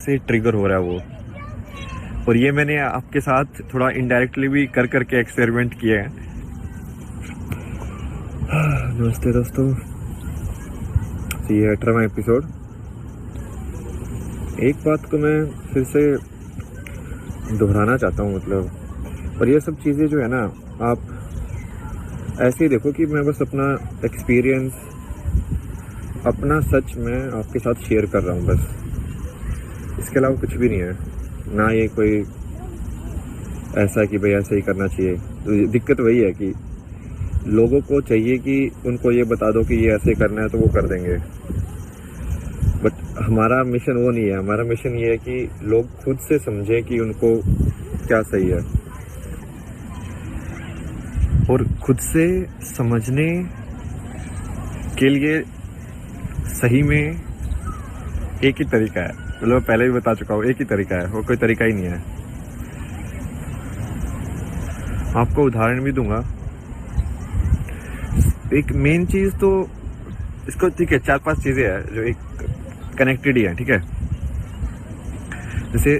से ट्रिगर हो रहा है वो। और ये मैंने आपके साथ थोड़ा इनडायरेक्टली भी कर करके एक्सपेरिमेंट किया है। नमस्ते दोस्तों, ये 18वां एपिसोड। एक बात को मैं फिर से दोहराना चाहता हूँ, मतलब, और ये सब चीज़ें जो है ना, आप ऐसे ही देखो कि मैं बस अपना एक्सपीरियंस, अपना सच मैं आपके साथ शेयर कर रहा हूँ बस, इसके अलावा कुछ भी नहीं है। ना ये कोई ऐसा कि भाई ऐसा ही करना चाहिए। तो दिक्कत वही है कि लोगों को चाहिए कि उनको ये बता दो कि ये ऐसे करना है तो वो कर देंगे, बट हमारा मिशन वो नहीं है। हमारा मिशन ये है कि लोग खुद से समझें कि उनको क्या सही है, और खुद से समझने के लिए सही में एक ही तरीका है। मतलब पहले भी बता चुका हूँ, एक ही तरीका है, वो कोई तरीका ही नहीं है। आपको उदाहरण भी दूंगा। एक मेन चीज तो इसको, ठीक है, 4-5 चीजें हैं जो एक कनेक्टेड ही है, ठीक है। जैसे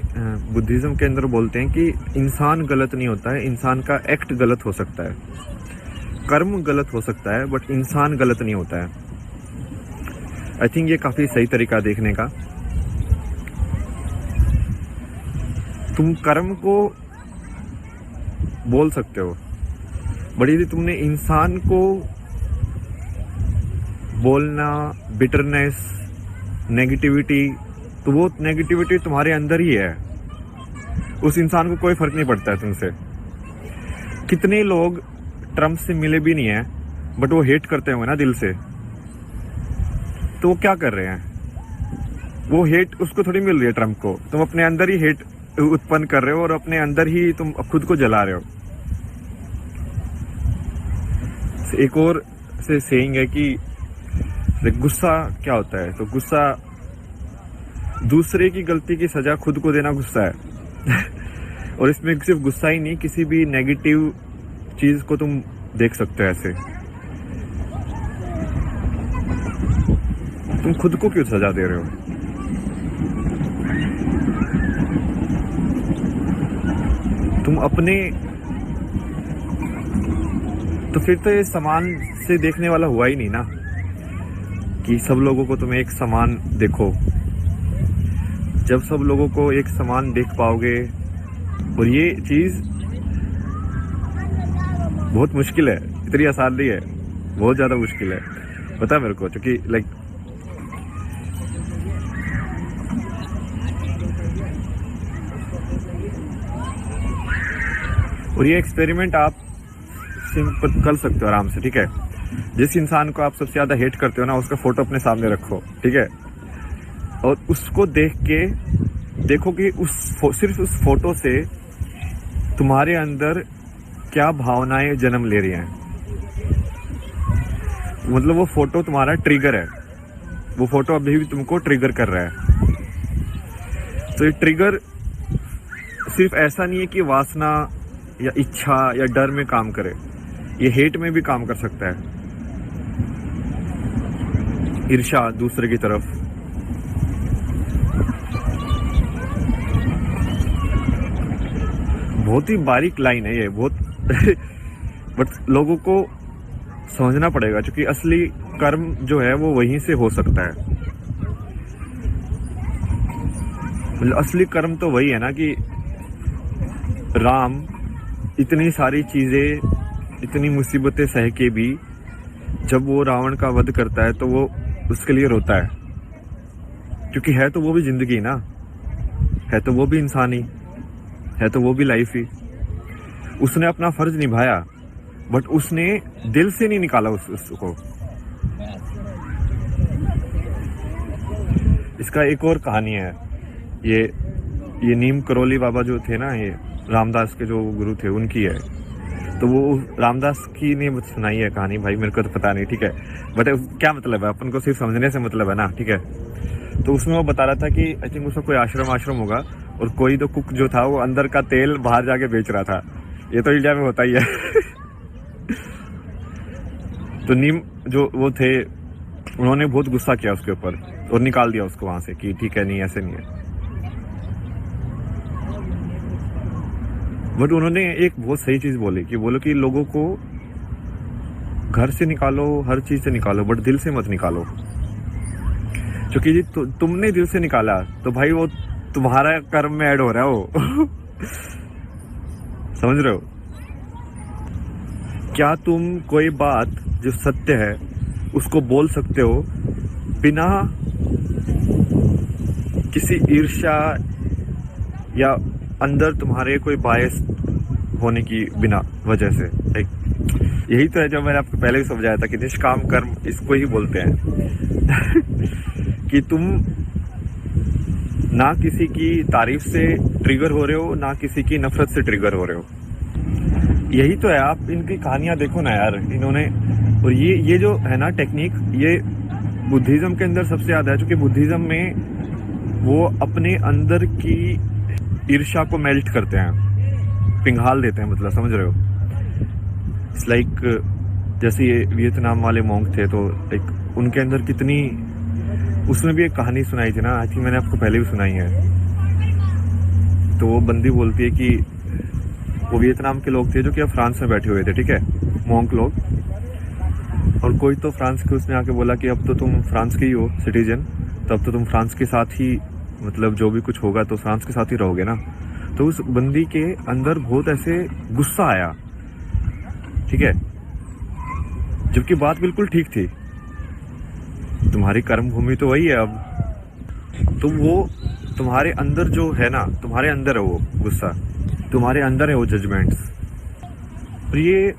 बुद्धिज्म के अंदर बोलते हैं कि इंसान गलत नहीं होता है, इंसान का एक्ट गलत हो सकता है, कर्म गलत हो सकता है, बट इंसान गलत नहीं होता है। आई थिंक ये काफी सही तरीका देखने का। तुम कर्म को बोल सकते हो, बट यदि तुमने इंसान को बोलना, बिटरनेस, नेगेटिविटी, तो वो नेगेटिविटी तुम्हारे अंदर ही है। उस इंसान को कोई फर्क नहीं पड़ता है तुमसे। कितने लोग ट्रम्प से मिले भी नहीं है, बट वो हेट करते होंगे ना दिल से, तो वो क्या कर रहे हैं? वो हेट उसको थोड़ी मिल रही है, ट्रम्प को। तुम अपने अंदर ही हेट उत्पन्न कर रहे हो और अपने अंदर ही तुम खुद को जला रहे हो। एक और से सेइंग है कि गुस्सा क्या होता है, तो गुस्सा दूसरे की गलती की सजा खुद को देना गुस्सा है। और इसमें सिर्फ गुस्सा ही नहीं, किसी भी नेगेटिव चीज को तुम देख सकते हो ऐसे। तुम खुद को क्यों सजा दे रहे हो? तुम अपने, तो फिर तो ये समान से देखने वाला हुआ ही नहीं ना, कि सब लोगों को तुम एक समान देखो। जब सब लोगों को एक समान देख पाओगे, और ये चीज बहुत मुश्किल है, इतनी आसान नहीं है, बहुत ज्यादा मुश्किल है, पता है मेरे को, क्योंकि लाइक और ये एक्सपेरिमेंट आप सिंपल कर सकते हो आराम से, ठीक है। जिस इंसान को आप सबसे ज्यादा हेट करते हो ना, उसका फोटो अपने सामने रखो, ठीक है, और उसको देख के देखो कि सिर्फ उस फोटो से तुम्हारे अंदर क्या भावनाएं जन्म ले रही हैं। मतलब वो फोटो तुम्हारा ट्रिगर है, वो फोटो अभी भी तुमको ट्रिगर कर रहा है। तो ये ट्रिगर सिर्फ ऐसा नहीं है कि वासना या इच्छा या डर में काम करे, ये हेट में भी काम कर सकता है। ईर्ष्या दूसरे की तरफ, बहुत ही बारीक लाइन है ये, बहुत। बट लोगों को समझना पड़ेगा, क्योंकि असली कर्म जो है वो वहीं से हो सकता है। मतलब असली कर्म तो वही है ना कि राम इतनी सारी चीजें, इतनी मुसीबतें सह के भी जब वो रावण का वध करता है तो वो उसके लिए रोता है, क्योंकि है तो वो भी जिंदगी ना, है तो वो भी इंसान ही है, तो वो भी लाइफ ही। उसने अपना फर्ज निभाया, बट उसने दिल से नहीं निकाला उसको। इसका एक और कहानी है, ये नीम करोली बाबा जो थे ना, ये रामदास के जो गुरु थे, उनकी है। तो वो रामदास की ने सुनाई है कहानी, भाई मेरे को तो पता नहीं, ठीक है, बट क्या मतलब है, अपन को सिर्फ समझने से मतलब है ना, ठीक है। तो उसमें वो बता रहा था कि आई थिंक उसका कोई आश्रम होगा, और कोई तो कुक जो था वो अंदर का तेल बाहर जाके बेच रहा था। ये तो इंडिया में होता ही है। तो नीम जो वो थे, उन्होंने बहुत गुस्सा किया उसके ऊपर और निकाल दिया उसको वहां से कि ठीक है, नहीं ऐसे नहीं है। बट उन्होंने एक बहुत सही चीज बोली कि बोलो कि लोगों को घर से निकालो, हर चीज से निकालो, बट दिल से मत निकालो। क्योंकि जी तुमने दिल से निकाला तो भाई वो तुम्हारा कर्म में ऐड हो रहा है वो। समझ रहे हो? क्या तुम कोई बात जो सत्य है उसको बोल सकते हो बिना किसी ईर्ष्या या अंदर तुम्हारे कोई बायस होने की बिना वजह से? यही तो है जो मैंने आपको पहले भी समझाया था कि निष्काम कर्म इसको ही बोलते हैं। कि तुम ना किसी की तारीफ से ट्रिगर हो रहे हो, ना किसी की नफरत से ट्रिगर हो रहे हो। यही तो है। आप इनकी कहानियां देखो ना यार, इन्होंने, और ये जो है ना टेक्निक, ये बुद्धिज्म के अंदर सबसे ज्यादा है। क्योंकि बुद्धिज्म में वो अपने अंदर की ईर्ष्या को मेल्ट करते हैं, पिघाल देते हैं, मतलब समझ रहे हो? इट्स लाइक जैसे ये वियतनाम वाले मॉन्क थे, तो एक उनके अंदर कितनी, उसमें भी एक कहानी सुनाई थी ना, आई थिंक मैंने आपको पहले भी सुनाई है। तो वो बंदी बोलती है कि वो वियतनाम के लोग थे जो कि अब फ्रांस में बैठे हुए थे, ठीक है, मॉन्क लोग। और कोई तो फ्रांस के उसने आके बोला कि अब तो तुम फ्रांस के ही हो सिटीजन, तो अब तो तुम फ्रांस के साथ ही, मतलब जो भी कुछ होगा तो फ्रांस के साथ ही रहोगे ना। तो उस बंदी के अंदर बहुत ऐसे गुस्सा आया, ठीक है, जबकि बात बिल्कुल ठीक थी। तुम्हारी कर्म भूमि तो वही है अब, तो वो तुम्हारे अंदर जो है ना, तुम्हारे अंदर है वो गुस्सा, तुम्हारे अंदर है वो जजमेंट्स। और ये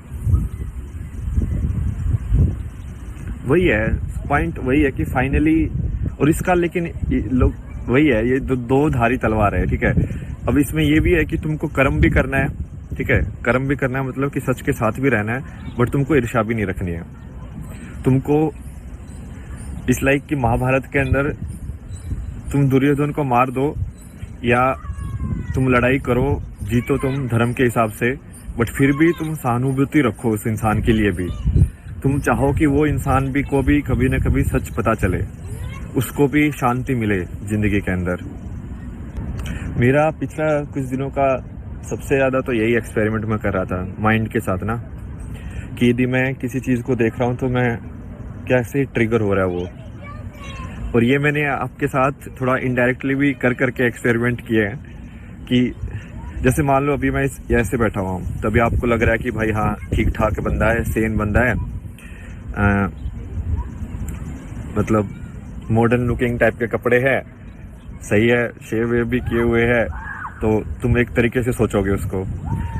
वही है पॉइंट, वही है कि फाइनली, और इसका लेकिन लोग वही है, ये दो धारी तलवार है, ठीक है। अब इसमें ये भी है कि तुमको कर्म भी करना है, ठीक है, कर्म भी करना है, मतलब कि सच के साथ भी रहना है, बट तुमको ईर्ष्या भी नहीं रखनी है। तुमको इस लाइक कि महाभारत के अंदर तुम दुर्योधन को मार दो या तुम लड़ाई करो, जीतो तुम धर्म के हिसाब से, बट फिर भी तुम सहानुभूति रखो उस इंसान के लिए भी। तुम चाहो कि वो इंसान भी को भी कभी ना कभी सच पता चले, उसको भी शांति मिले जिंदगी के अंदर। मेरा पिछला कुछ दिनों का सबसे ज़्यादा तो यही एक्सपेरिमेंट मैं कर रहा था माइंड के साथ ना, कि यदि मैं किसी चीज़ को देख रहा हूँ तो मैं कैसे ट्रिगर हो रहा है वो। और ये मैंने आपके साथ थोड़ा इनडायरेक्टली भी कर करके एक्सपेरिमेंट किए हैं कि जैसे मान लो अभी मैं ऐसे बैठा हुआ हूँ, तभी आपको लग रहा है कि भाई हाँ ठीक ठाक बंदा है, सेन बंदा है, मतलब मॉडर्न लुकिंग टाइप के कपड़े हैं, सही है, शेव वेव भी किए हुए हैं, तो तुम एक तरीके से सोचोगे उसको।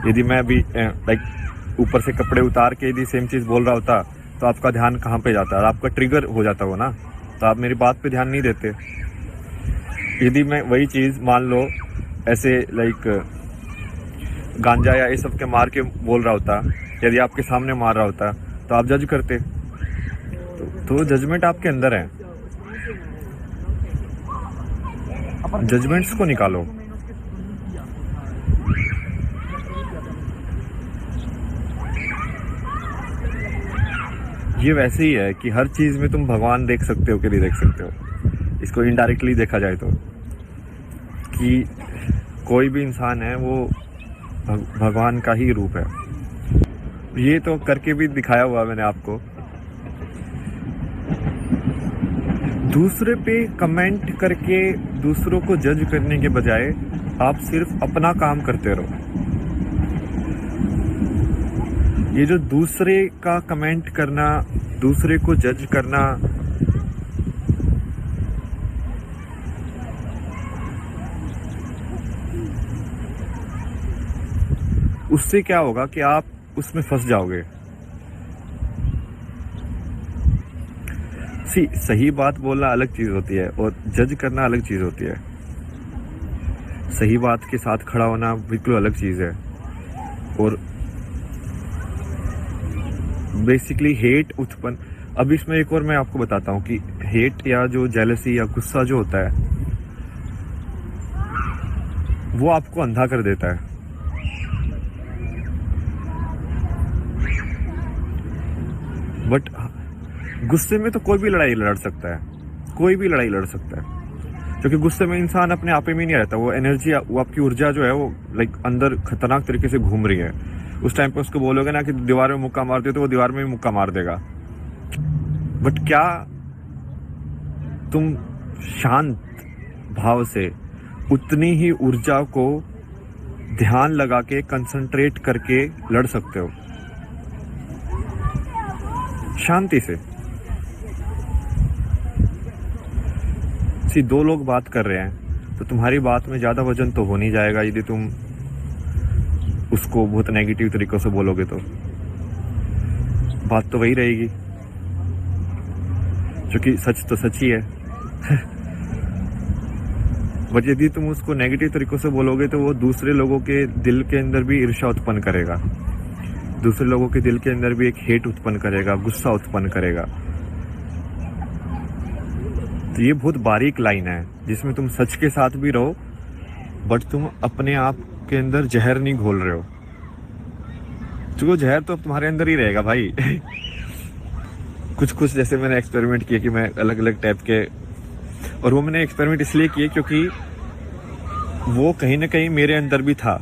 यदि मैं अभी लाइक ऊपर से कपड़े उतार के यदि सेम चीज़ बोल रहा होता तो आपका ध्यान कहाँ पे जाता है? आपका ट्रिगर हो जाता हो ना, तो आप मेरी बात पे ध्यान नहीं देते। यदि मैं वही चीज़ मान लो ऐसे लाइक गांजा या ये सब के मार के बोल रहा होता, यदि आपके सामने मार रहा होता, तो आप जज करते। तो जजमेंट आपके अंदर है, जजमेंट्स को निकालो। ये वैसे ही है कि हर चीज में तुम भगवान देख सकते हो कि नहीं देख सकते हो। इसको इनडायरेक्टली देखा जाए तो, कि कोई भी इंसान है वो भगवान का ही रूप है। ये तो करके भी दिखाया हुआ मैंने आपको। दूसरे पे कमेंट करके दूसरों को जज करने के बजाय आप सिर्फ अपना काम करते रहो। ये जो दूसरे का कमेंट करना, दूसरे को जज करना, उससे क्या होगा कि आप उसमें फंस जाओगे। सही बात बोलना अलग चीज होती है और जज करना अलग चीज होती है। सही बात के साथ खड़ा होना बिल्कुल अलग चीज है। और बेसिकली हेट उत्पन्न, अब इसमें एक और मैं आपको बताता हूँ कि हेट या जो जेलसी या गुस्सा जो होता है वो आपको अंधा कर देता है। बट गुस्से में तो कोई भी लड़ाई लड़ सकता है, कोई भी लड़ाई लड़ सकता है। क्योंकि गुस्से में इंसान अपने आप में नहीं रहता, वो एनर्जी, वो आपकी ऊर्जा जो है वो लाइक अंदर खतरनाक तरीके से घूम रही है। उस टाइम पे उसको बोलोगे ना कि दीवार में मुक्का मार दे, तो वो दीवार में भी मुक्का मार देगा। बट क्या तुम शांत भाव से उतनी ही ऊर्जा को ध्यान लगा के कंसंट्रेट करके लड़ सकते हो शांति से? दो लोग बात कर रहे हैं तो तुम्हारी बात में ज्यादा वजन तो हो नहीं जाएगा यदि तुम उसको बहुत नेगेटिव तरीकों से बोलोगे, तो बात तो वही रहेगी, क्योंकि सच तो सच ही है। बट यदि तुम उसको नेगेटिव तरीकों से बोलोगे तो वो दूसरे लोगों के दिल के अंदर भी ईर्ष्या उत्पन्न करेगा, दूसरे लोगों के दिल के अंदर भी एक हेट उत्पन्न करेगा, गुस्सा उत्पन्न करेगा। तो ये बहुत बारीक लाइन है जिसमें तुम सच के साथ भी रहो बट तुम अपने आप के अंदर जहर नहीं घोल रहे हो, तो जहर तो अब तुम्हारे अंदर ही रहेगा भाई। कुछ जैसे मैंने एक्सपेरिमेंट किए कि मैं अलग अलग टाइप के, और वो मैंने एक्सपेरिमेंट इसलिए किए क्योंकि वो कहीं ना कहीं मेरे अंदर भी था।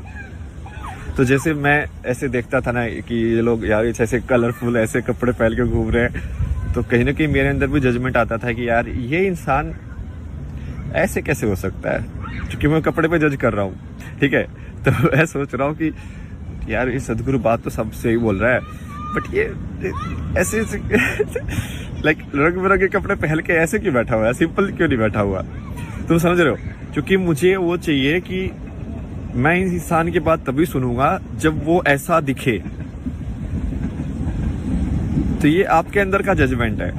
तो जैसे मैं ऐसे देखता था ना कि ये लोग यार ऐसे कलरफुल ऐसे कपड़े पहन के घूम रहे हैं, तो कहीं ना कहीं मेरे अंदर भी जजमेंट आता था कि यार ये इंसान ऐसे कैसे हो सकता है, क्योंकि मैं कपड़े पे जज कर रहा हूँ, ठीक है। तो मैं सोच रहा हूँ कि यार ये सदगुरु बात तो सब सही बोल रहा है, बट ये ऐसे लाइक रंग बिरंगे कपड़े पहन के ऐसे क्यों बैठा हुआ है, सिंपल क्यों नहीं बैठा हुआ? तुम समझ रहे हो? क्योंकि मुझे वो चाहिए कि मैं इस इंसान की बात तभी सुनूंगा जब वो ऐसा दिखे। तो ये आपके अंदर का जजमेंट है।